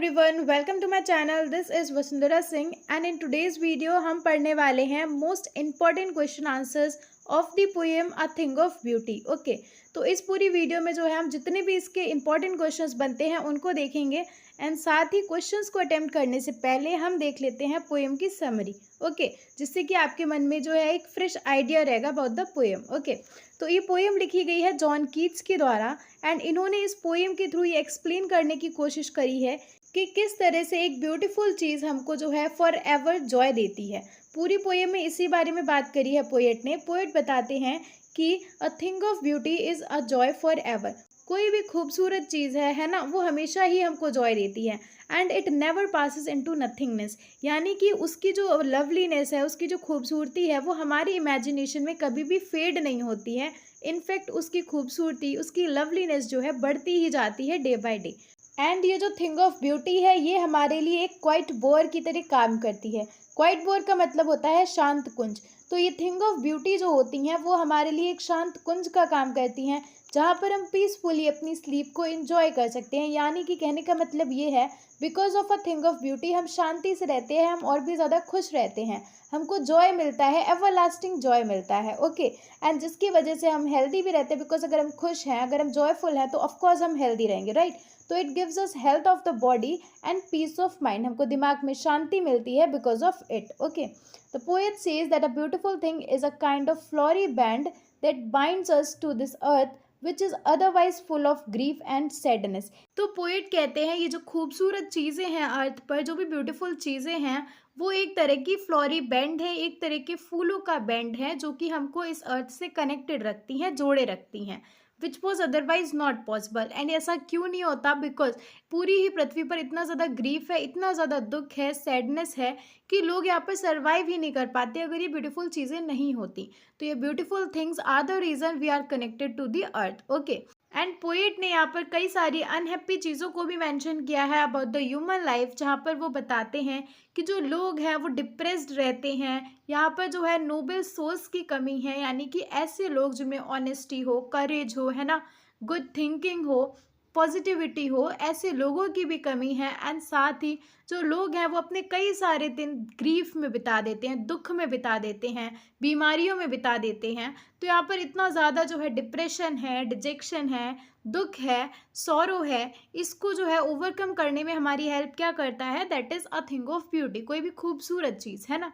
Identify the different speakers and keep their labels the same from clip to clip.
Speaker 1: Everyone, welcome to my channel. This is Vasundhara Singh and in today's video हम पढ़ने वाले हैं most important question answers of the poem a thing of beauty. Okay, तो इस पूरी video में जो है हम जितने भी इसके इम्पॉर्टेंट क्वेश्चंस बनते हैं उनको देखेंगे एंड साथ ही क्वेश्चंस को अटेम्प्ट करने से पहले हम देख लेते हैं पोएम की समरी। ओके, जिससे कि आपके मन में जो है एक फ्रेश आइडिया रहेगा अबाउट द पोएम। ओके, तो ये पोएम लिखी गई है जॉन कीट्स के द्वारा एंड इन्होंने इस पोएम के थ्रू ये एक्सप्लेन करने की कोशिश करी है कि किस तरह से एक ब्यूटीफुल चीज़ हमको जो है फॉर एवर जॉय देती है। पूरी पोएम में इसी बारे में बात करी है पोएट ने। पोएट बताते हैं कि अ thing of beauty is a joy for ever. कोई भी खूबसूरत चीज़ है ना, वो हमेशा ही हमको जॉय देती है and it never passes into nothingness. यानी कि उसकी जो लवलीनेस है, उसकी जो खूबसूरती है, वो हमारी इमेजिनेशन में कभी भी फेड नहीं होती है। इनफैक्ट उसकी खूबसूरती, उसकी लवलीनेस जो है बढ़ती ही जाती है डे बाय डे। एंड ये जो थिंग ऑफ ब्यूटी है, ये हमारे लिए एक क्वाइट बोर की तरह काम करती है। क्वाइट बोर का मतलब होता है शांत कुंज। तो ये थिंग ऑफ ब्यूटी जो होती हैं वो हमारे लिए एक शांत कुंज का काम करती हैं, जहाँ पर हम पीसफुली अपनी स्लीप को एंजॉय कर सकते हैं। यानी कि कहने का मतलब ये है, because of a thing of beauty हम शांति से रहते हैं, हम और भी ज़्यादा खुश रहते हैं, हमको जॉय मिलता है, एवर लास्टिंग जॉय मिलता है। ओके, एंड जिसकी वजह से हम हेल्दी भी रहते हैं, बिकॉज अगर हम खुश हैं, अगर हम जॉयफुल हैं, तो ऑफकोर्स हम हेल्दी रहेंगे, राइट। तो it gives us health of the body and peace of mind. हमको दिमाग में शांति मिलती है because of it. Okay, the poet says that a beautiful thing is a kind of flowery band that binds us to this earth which is otherwise full of grief and sadness. तो poet कहते हैं ये जो खूबसूरत चीज़ें हैं अर्थ पर, जो भी ब्यूटीफुल चीज़ें हैं, वो एक तरह की फ्लोरी बैंड है, एक तरह के फूलों का बैंड है जो कि हमको इस अर्थ से कनेक्टेड रखती हैं, जोड़े रखती हैं, which was otherwise not possible. And ऐसा क्यों नहीं होता? बिकॉज पूरी ही पृथ्वी पर इतना ज़्यादा ग्रीफ है, इतना ज़्यादा दुख है, सैडनेस है कि लोग यहाँ पर सर्वाइव ही नहीं कर पाते अगर ये ब्यूटीफुल चीज़ें नहीं होती। तो ये beautiful things are the reason we are connected to the earth. Okay, and poet ने यहाँ पर कई सारी अनहैप्पी चीज़ों को भी मेंशन किया है अबाउट द ह्यूमन लाइफ, जहाँ पर वो बताते हैं कि जो लोग हैं वो डिप्रेस्ड रहते हैं। यहाँ पर जो है नोबल सोल्स की कमी है, यानी कि ऐसे लोग जिनमें ऑनेस्टी हो, करेज हो, है ना, गुड थिंकिंग हो, पॉजिटिविटी हो, ऐसे लोगों की भी कमी है। एंड साथ ही जो लोग हैं वो अपने कई सारे दिन ग्रीफ में बिता देते हैं, दुख में बिता देते हैं, बीमारियों में बिता देते हैं। तो यहाँ पर इतना ज़्यादा जो है डिप्रेशन है, डिजेक्शन है, दुख है, सॉरो है, इसको जो है ओवरकम करने में हमारी हेल्प क्या करता है? That is a thing of beauty. कोई भी खूबसूरत चीज़, है ना।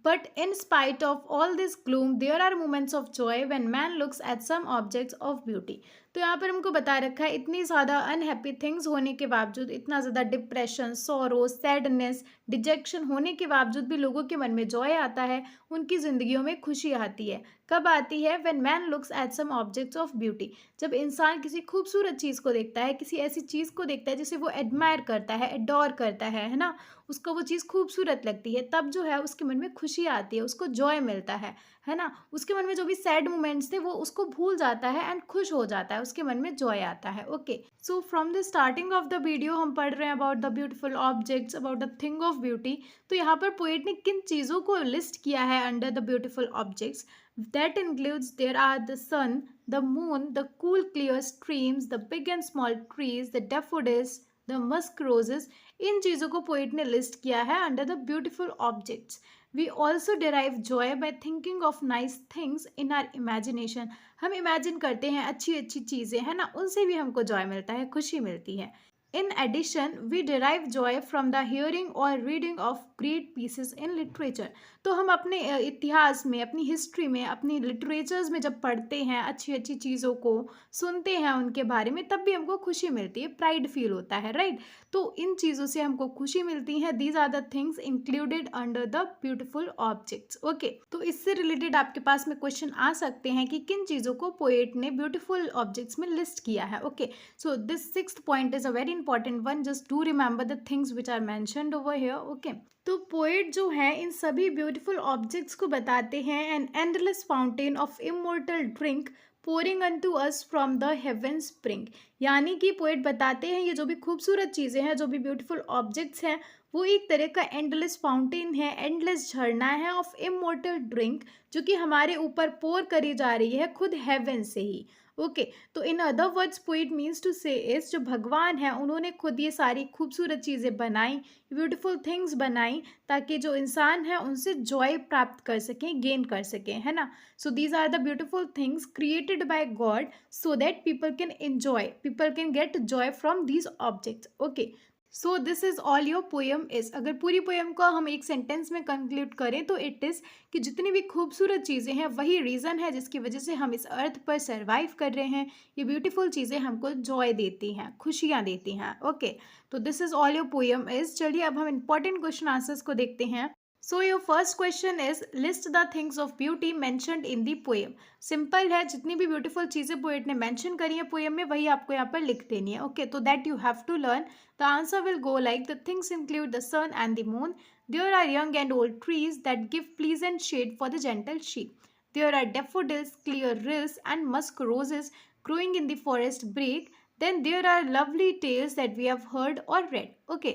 Speaker 1: But in spite of all this gloom, there are moments of joy when man looks at some objects of beauty. तो यहाँ पर हमको बता रखा है इतनी ज़्यादा अनहैप्पी थिंग्स होने के बावजूद, इतना ज़्यादा डिप्रेशन, सॉरो, सैडनेस, डिजेक्शन होने के बावजूद भी लोगों के मन में जॉय आता है, उनकी ज़िंदगियों में खुशी आती है। कब आती है? When man looks at some objects of beauty. जब इंसान किसी खूबसूरत चीज़ को देखता है, किसी ऐसी चीज़ को देखता है जिसे वो एडमायर करता है, एडोर करता है ना, उसको वो चीज़ खूबसूरत लगती है, तब जो है उसके मन में खुशी आती है, उसको जॉय मिलता है ना। उसके मन में जो भी सैड मोमेंट्स थे वो उसको भूल जाता है एंड खुश हो जाता है, उसके मन में जॉय आता है। Okay, so from the starting of the video हम पढ़ रहे हैं about the beautiful objects, about the thing of beauty. तो यहाँ पर पोएट ने किन चीज़ों को लिस्ट किया है under the beautiful objects? That includes there are the sun, the moon, the cool clear streams, the big and small trees, the daffodils, the musk roses. इन चीज़ों को पोएट ने लिस्ट किया है under the beautiful objects. We also derive joy by thinking of nice things in our imagination. हम imagine करते हैं अच्छी अच्छी चीज़ें, है ना, उनसे भी हमको जॉय मिलता है, खुशी मिलती है। In addition, we derive joy from the hearing or reading of great pieces in literature. तो हम अपने इतिहास में, अपनी हिस्ट्री में, अपनी लिटरेचर्स में जब पढ़ते हैं, अच्छी अच्छी चीज़ों को सुनते हैं उनके बारे में, तब भी हमको खुशी मिलती है, प्राइड फील होता है, राइट। तो इन चीज़ों से हमको खुशी मिलती है। These are the things included under the beautiful objects. Okay, तो इससे रिलेटेड आपके पास में क्वेश्चन आ सकते हैं कि किन चीज़ों को पोएट ने ब्यूटिफुल ऑब्जेक्ट्स में लिस्ट किया है। Okay, so this sixth point is a very important one. Just do remember the things which are mentioned over here. Okay, तो पोएट जो है इन सभी ब्यूटीफुल ऑब्जेक्ट्स को बताते हैं an endless fountain of immortal drink pouring unto us from the haven spring. यानी कि poet बताते हैं ये जो भी खूबसूरत चीज़ें हैं, जो भी ब्यूटीफुल ऑब्जेक्ट्स हैं, वो एक तरह का एंडलेस फाउंटेन है, एंडलेस झरना है ऑफ इमोर्टल ड्रिंक, जो कि हमारे ऊपर पोर करी जा रही है खुद हेवन से ही। ओके। तो in other words poet means to say is जो भगवान है उन्होंने खुद ये सारी खूबसूरत चीज़ें बनाई, ब्यूटीफुल थिंग्स बनाई, ताकि जो इंसान है उनसे जॉय प्राप्त कर सकें, गेन कर सकें, है ना। So these are the beautiful things created by God so that people can enjoy, people can get joy from these objects. Okay, so this is all your poem is. अगर पूरी poem को हम एक sentence में conclude करें तो it is कि जितनी भी खूबसूरत चीज़ें हैं वही रीज़न है जिसकी वजह से हम इस अर्थ पर सर्वाइव कर रहे हैं। ये ब्यूटीफुल चीज़ें हमको जॉय देती हैं, खुशियाँ देती हैं। ओके, तो this is all your poem is. चलिए अब हम इंपॉर्टेंट क्वेश्चन आंसर्स को देखते हैं। So your first question is list the things of beauty mentioned in the poem. Simple है, जितनी भी ब्यूटीफुल चीज़ें पोएट ने मेंशन करी है पोएम में वही आपको यहाँ पर लिख देनी है। ओके, तो that you have to learn. The answer will go like the things include the sun and the moon. There are young and old trees that give pleasant shade for the gentle sheep. There are daffodils, clear rills, and musk roses growing in the forest brake. Then there are lovely tales that we have heard or read. Okay.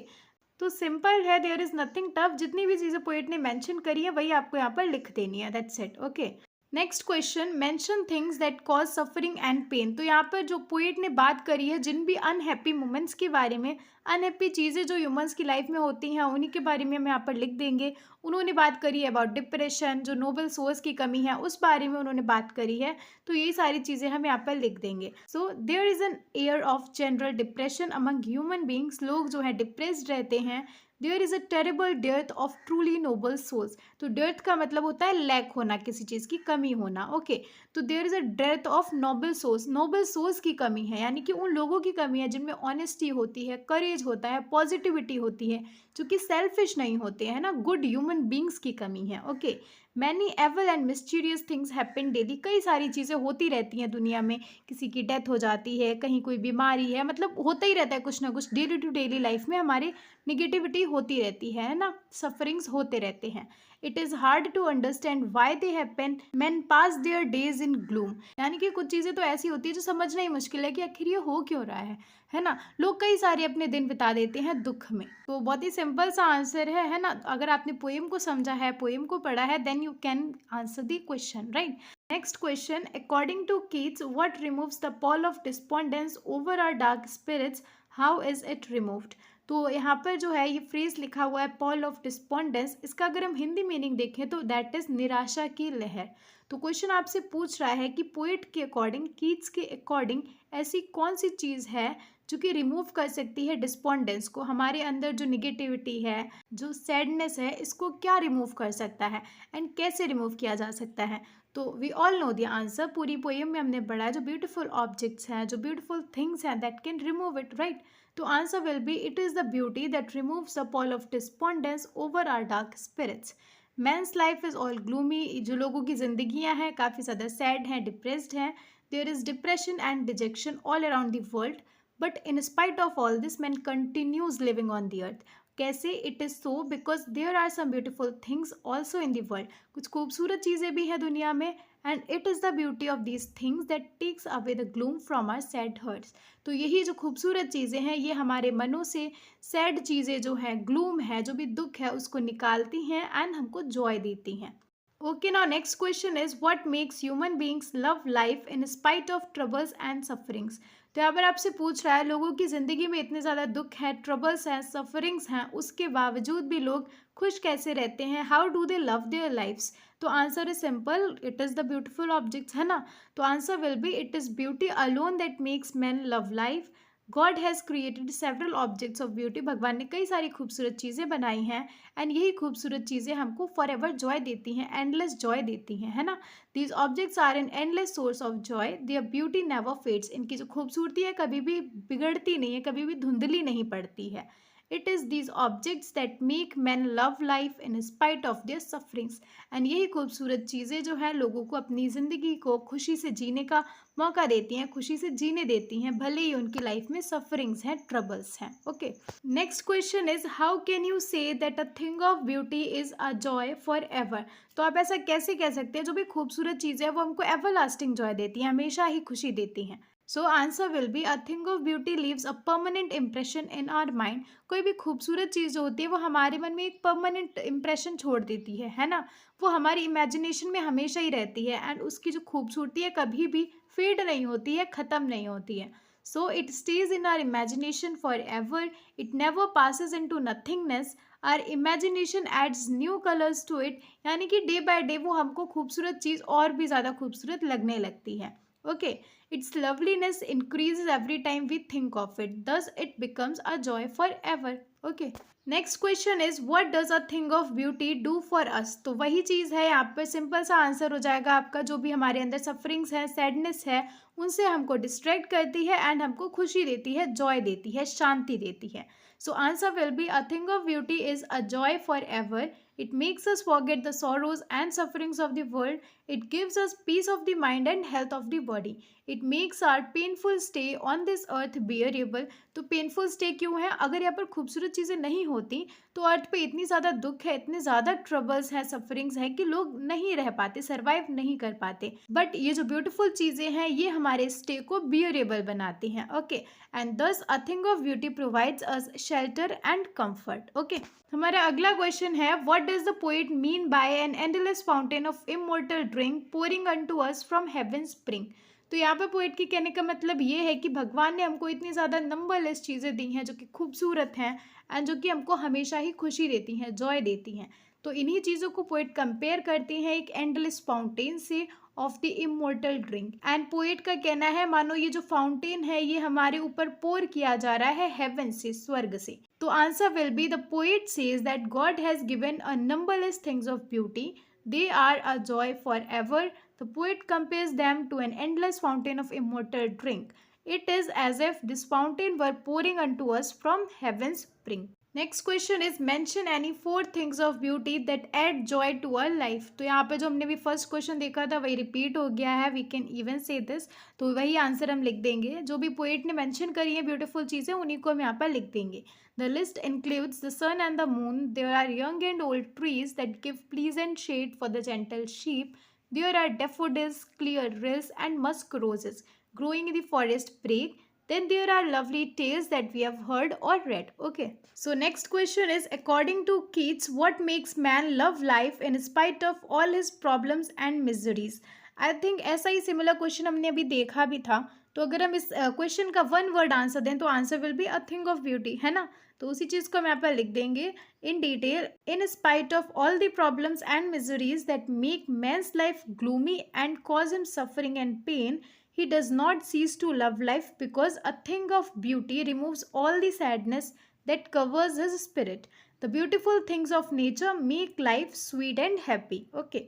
Speaker 1: तो simple है, there is nothing tough. जितनी भी चीज़ें poet ने mention करी है वही आपको यहाँ पर लिख देनी है। That's it. Okay, next question, mention things that cause suffering and pain. तो यहाँ पर जो पोएट ने बात करी है जिन भी अनहैप्पी मोमेंट्स के बारे में, अनहैप्पी चीज़ें जो ह्यूमंस की लाइफ में होती हैं उन्हीं के बारे में हम यहाँ पर लिख देंगे। उन्होंने बात करी है अबाउट डिप्रेशन, जो नोबल सोर्स की कमी है उस बारे में उन्होंने बात करी है, तो ये सारी चीज़ें हम यहाँ पर लिख देंगे। So there is an air of general depression among human beings. लोग जो है डिप्रेस्ड रहते हैं। There is a terrible death of truly noble souls. तो डेथ का मतलब होता है लैक होना, किसी चीज़ की कमी होना। ओके, तो there is a death of noble souls. Noble souls की कमी है, यानी कि उन लोगों की कमी है जिनमें ऑनेस्टी होती है, करेज होता है, पॉजिटिविटी होती है, जो कि सेल्फिश नहीं होते हैं ना, गुड ह्यूमन बींग्स की कमी है। Okay, many evil and mysterious things happen daily. कई सारी चीज़ें होती रहती हैं दुनिया में, किसी की डेथ हो जाती है, कहीं कोई बीमारी है, मतलब होता ही रहता है कुछ ना कुछ। डेली टू डेली लाइफ में हमारे निगेटिविटी होती रहती है ना, सफरिंग्स होते रहते हैं। It is hard to understand why they happen, man pass their days in gloom. यानी कि कुछ चीज़ें तो ऐसी होती है जो समझना ही मुश्किल है कि आखिर ये हो क्यों रहा है ना। लोग कई सारे अपने दिन बिता देते हैं दुख में। तो बहुत ही सिंपल सा आंसर है ना। अगर आपने पोएम को समझा है, पोएम को पढ़ा है, then you can answer the question, right. Next question, according to Keats what removes the pall of despondence over our dark spirits, how is it removed. तो यहाँ पर जो है ये फ्रेज लिखा हुआ है पॉल ऑफ डिस्पोंडेंस, इसका अगर हम हिंदी मीनिंग देखें तो दैट इज निराशा की लहर। तो क्वेश्चन आपसे पूछ रहा है कि पोएट के अकॉर्डिंग, कीट्स के अकॉर्डिंग ऐसी कौन सी चीज़ है जो कि रिमूव कर सकती है डिस्पोंडेंस को, हमारे अंदर जो निगेटिविटी है, जो सैडनेस है, इसको क्या रिमूव कर सकता है एंड कैसे रिमूव किया जा सकता है। तो we all know the answer. पूरी पोएम में हमने पढ़ा है जो ब्यूटीफुल ऑब्जेक्ट्स हैं, जो ब्यूटीफुल थिंग्स हैं that can remove it, right. तो answer will be it is the beauty that removes the pall of despondence over our dark spirits. Man's life is all gloomy. जो लोगों की जिंदगियां हैं काफ़ी ज़्यादा सैड हैं, डिप्रेस्ड हैं। There is depression and dejection all around the world, but in spite of all this man continues living on the earth. कैसे? It is so because there are some beautiful things also in the world. कुछ खूबसूरत चीज़ें भी हैं दुनिया में, and it is the beauty of these things that takes away the gloom from our sad hearts. तो यही जो खूबसूरत चीज़ें हैं ये हमारे मनों से सैड चीज़ें जो हैं, ग्लूम है, जो भी दुख है, उसको निकालती हैं एंड हमको जॉय देती हैं। Okay, now next question is what makes human beings love life in spite of troubles and sufferings. तो यहाँ पर आपसे पूछ रहा है लोगों की ज़िंदगी में इतने ज़्यादा दुख है, ट्रबल्स हैं, सफरिंग्स हैं, उसके बावजूद भी लोग खुश कैसे रहते हैं। How do they love their lives. तो answer is simple, it is the beautiful objects, है ना। तो answer will be it is beauty alone that makes man love life. God has created several objects of beauty. भगवान ने कई सारी खूबसूरत चीज़ें बनाई हैं एंड यही खूबसूरत चीज़ें हमको फॉर एवर जॉय देती हैं, एंडलेस जॉय देती हैं, है ना। These objects are an endless source of joy, their beauty never fades. इनकी जो खूबसूरती है कभी भी बिगड़ती नहीं है, कभी भी धुंधली नहीं पड़ती है। It is these objects that make man love life in spite of their sufferings. And यही खूबसूरत चीज़ें जो है लोगों को अपनी ज़िंदगी को खुशी से जीने का मौका देती हैं, खुशी से जीने देती हैं, भले ही उनकी लाइफ में सफरिंग्स हैं, ट्रबल्स हैं। Okay, next question is how can you say that a thing of beauty is a joy for ever. तो आप ऐसा कैसे कह सकते हैं जो भी खूबसूरत चीज़ है वो हमको एवर लास्टिंग जॉय देती है, हमेशा ही खुशी देती हैं। So answer will be a thing of beauty leaves a permanent impression in our mind. कोई भी खूबसूरत चीज़ जो होती है वो हमारे मन में एक परमानेंट इम्प्रेशन छोड़ देती है ना। वो हमारी इमेजिनेशन में हमेशा ही रहती है एंड उसकी जो खूबसूरती है कभी भी फेड नहीं होती है, ख़त्म नहीं होती है. So it stays in our imagination for ever. It never passes in to nothingness. Our imagination adds new colours to it. यानी कि डे बाय डे वो हमको खूबसूरत चीज़ और भी ज़्यादा खूबसूरत लगने लगती है. Okay. Its loveliness increases every time we think of it. Thus it becomes a joy for ever. Okay. Next question is what does a thing of beauty do for us. तो वही चीज़ है, यहाँ पे सिंपल सा answer हो जाएगा आपका. जो भी हमारे अंदर सफरिंग्स है, सैडनेस है, उनसे हमको डिस्ट्रैक्ट करती है एंड हमको खुशी देती है, जॉय देती है, शांति देती है. सो answer will be a thing of beauty is a joy for ever. It makes us forget the sorrows and sufferings of the world. It gives us peace of the mind and health of the body. It makes our painful stay on this earth bearable. तो painful stay क्यों है? अगर यहाँ पर खूबसूरत चीज़ें नहीं होती तो अर्थ पे इतनी ज़्यादा दुख है, इतने ज़्यादा ट्रबल्स हैं, सफरिंग्स हैं कि लोग नहीं रह पाते, सर्वाइव नहीं कर पाते. बट ये जो ब्यूटीफुल चीज़ें हैं ये हमारे स्टे को बियरेबल बनाती हैं. ओके. एंड दस अ thing of beauty provides us shelter and comfort. Okay. हमारा अगला क्वेश्चन है what does the poet mean by an endless fountain of immortal drink pouring unto us from heaven spring. तो यहाँ पे poet की कहने का मतलब ये है कि भगवान ने हमको इतनी ज़्यादा नंबरलेस चीज़ें दी हैं जो कि खूबसूरत हैं एंड जो कि हमको हमेशा ही खुशी देती हैं, जॉय देती हैं. तो इन्हीं चीज़ों को पोएट कंपेयर करती हैं एक एंडलेस फाउंटेन से of the immortal drink. And poet का कहना है मानो ये जो फाउंटेन है ये हमारे ऊपर पोर किया जा रहा है हेवन से, स्वर्ग से. तो answer will be the poet says that God has given a numberless things of beauty. They are a joy forever. The poet compares them to an endless fountain of immortal drink. It is as if this fountain were pouring unto us from heaven's spring. Next question is mention any four things of beauty that add joy to our life. तो यहाँ पे जो हमने भी first question देखा था वही repeat हो गया है. वी कैन इवन से दिस. तो वही आंसर हम लिख देंगे. जो भी पोएट ने मेंशन करी है ब्यूटीफुल चीज़ें उन्हीं को हम यहाँ पर लिख देंगे. The list includes the sun and the moon. There are young and old trees that give pleasant shade for the gentle sheep. There are daffodils, clear rills, and musk roses growing in the forest brake. Then there are lovely tales that we have heard or read. Okay. So next question is according to Keats, what makes man love life in spite of all his problems and miseries? I think ऐसा ही similar question हमने अभी देखा भी था. तो अगर हम इस क्वेश्चन का वन वर्ड आंसर दें तो answer will be a thing of beauty, है ना. तो उसी चीज़ को हम यहाँ पर लिख देंगे in detail. In spite of all the problems and miseries that make man's life gloomy and cause him suffering and pain, he does not cease to love life because a thing of beauty removes all the sadness that covers his spirit. The beautiful things of nature make life sweet and happy. Okay.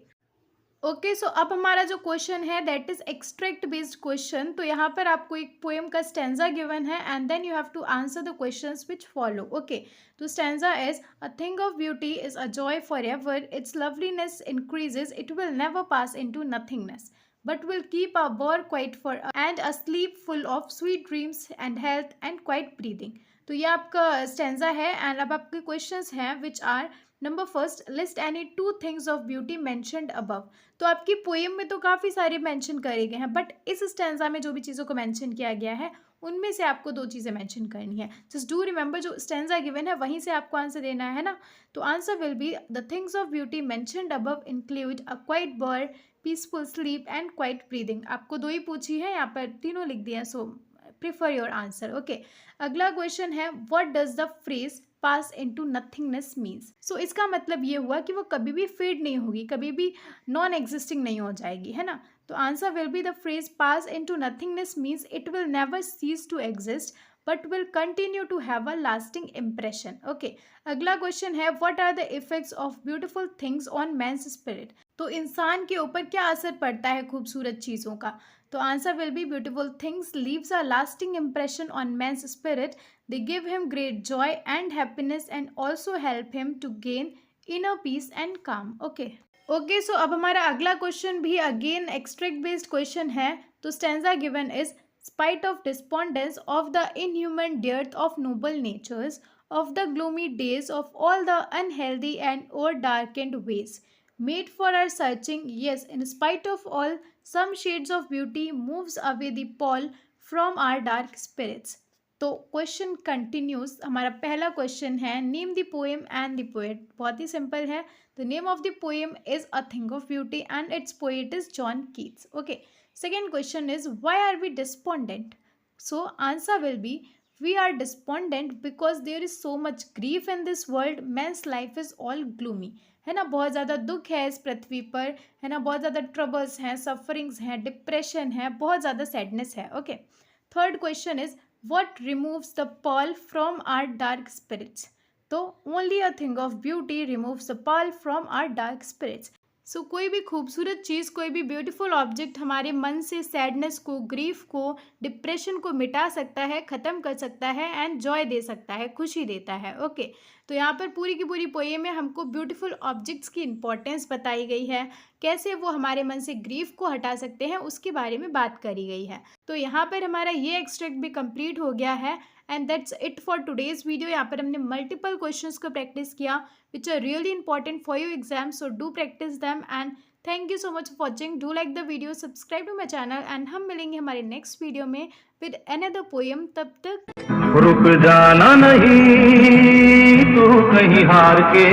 Speaker 1: Okay. So अब हमारा जो question है that is extract based question. तो यहाँ पर आपको एक poem का स्टैंजा गिवन है and then you have to answer the questions which follow. Okay. तो stanza is a thing of beauty is a joy for ever. Its loveliness increases. It will never pass in to nothingness but will keep our bore quiet for and a sleep full of sweet dreams and health and quiet breathing. तो ये आपका stanza है and अब आपके questions हैं which are number first list any two things of beauty mentioned above. तो आपकी poem में तो काफ़ी सारे मेंशन करे गए हैं बट इस स्टैंजा में जो भी चीज़ों को मेंशन किया गया है उनमें से आपको दो चीज़ें मेंशन करनी है. जस्ट डू रिमेंबर जो स्टैंजा गिवन है वहीं से आपको आंसर देना है ना. तो answer will be the things of beauty mentioned above include a quite bird, peaceful sleep and quite breathing. आपको दो ही पूछी है, यहाँ पर तीनों लिख दिया. So prefer your answer. Okay. अगला क्वेश्चन है what does the phrase pass into nothingness means. So इसका मतलब ये हुआ कि वो कभी भी फेड नहीं होगी, कभी भी नॉन एग्जिस्टिंग नहीं हो जाएगी, है ना. तो answer will be the phrase pass into nothingness means it will never cease to exist but will continue to have a lasting impression. Okay. अगला क्वेश्चन है what are the effects of beautiful things on man's spirit. तो इंसान के ऊपर क्या असर पड़ता है खूबसूरत चीज़ों का. तो answer will B beautiful things leaves a lasting impression on man's spirit. They give him great joy and happiness and also help him to gain inner peace and calm. Okay. Okay. So अब हमारा अगला question भी again extract based question है. तो stanza given is spite of despondence of the inhuman dearth of noble natures, of the gloomy days, of all the unhealthy and o'er-darkened ways, made for our searching, yes, in spite of all, some shades of beauty moves away the pall from our dark spirits. तो question continues. हमारा पहला question है name the poem and the poet. बहुत ही simple है। The name of the poem is a thing of beauty and its poet is John Keats. Okay, second question is why are we despondent. So answer will be we are despondent because there is so much grief in this world, man's life is all gloomy। है ना, बहुत ज़्यादा दुख है इस पृथ्वी पर, है ना, बहुत ज़्यादा ट्रबल्स हैं, सफरिंग्स हैं, डिप्रेशन है, बहुत ज़्यादा सैडनेस है। Okay, third question is what removes the pearl from our dark spirits. तो only a thing of beauty removes the pearl from our dark spirits. So कोई भी खूबसूरत चीज़, कोई भी ब्यूटीफुल ऑब्जेक्ट हमारे मन से सैडनेस को, ग्रीफ को, डिप्रेशन को मिटा सकता है, ख़त्म कर सकता है एंड जॉय दे सकता है, खुशी देता है। ओके, तो यहाँ पर पूरी की पूरी पोएम में हमको ब्यूटीफुल ऑब्जेक्ट्स की इंपॉर्टेंस बताई गई है, कैसे वो हमारे मन से ग्रीफ को हटा सकते हैं उसके बारे में बात करी गई है। तो यहाँ पर हमारा ये एक्सट्रैक्ट भी कंप्लीट हो गया है and that's it for today's video. यहाँ पर हमने मल्टीपल क्वेश्चंस को प्रैक्टिस किया which are really important for your exam, so do practice them and thank you so much for watching. Do like the video, subscribe to my channel and हम मिलेंगे हमारे next video में with another poem. तब तक
Speaker 2: रुक जाना नहीं तू कहीं हार के।